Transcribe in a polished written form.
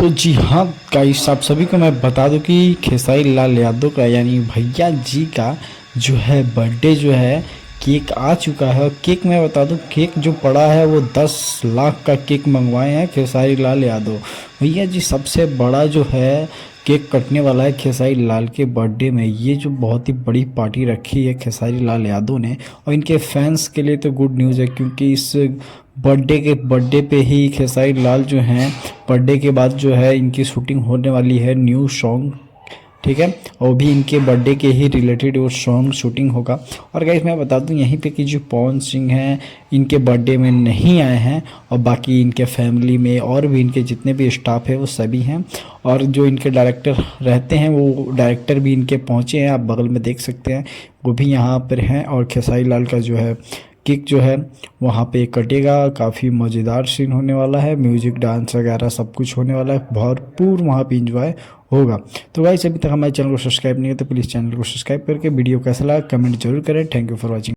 तो जी हाँ गाइस, आप सभी को मैं बता दूं कि खेसारी लाल यादव का यानी भैया जी का जो है बर्थडे जो है केक आ चुका है। और केक मैं बता दूं, केक जो पड़ा है वो 10 लाख का केक मंगवाए हैं खेसारी लाल यादव भैया जी। सबसे बड़ा जो है केक कटने वाला है खेसारी लाल के बर्थडे में। ये जो बहुत ही बड़ी पार्टी रखी है खेसारी लाल यादव ने, और इनके फैंस के लिए तो गुड न्यूज़ है, क्योंकि इस बर्थडे पे ही खेसारी लाल जो हैं बर्थडे के बाद जो है इनकी शूटिंग होने वाली है न्यू सॉन्ग, ठीक है। और भी इनके बर्थडे के ही रिलेटेड वो सॉन्ग शूटिंग होगा। और गाइस मैं बता दूं यहीं पे कि जो पवन सिंह हैं इनके बर्थडे में नहीं आए हैं, और बाकी इनके फैमिली में और भी इनके जितने भी स्टाफ है वो सभी हैं। और जो इनके डायरेक्टर रहते हैं वो डायरेक्टर भी इनके पहुंचे हैं, आप बगल में देख सकते हैं, वो भी यहाँ पर हैं। और खेसारी लाल का जो है केक जो है वहाँ पे कटेगा। काफ़ी मज़ेदार सीन होने वाला है, म्यूजिक डांस वगैरह सब कुछ होने वाला है, भरपूर वहाँ पे इंजॉय होगा। तो गाइस अभी तक हमारे चैनल को सब्सक्राइब नहीं है तो प्लीज़ चैनल को सब्सक्राइब करके वीडियो कैसा लगा कमेंट जरूर करें। Thank you for watching.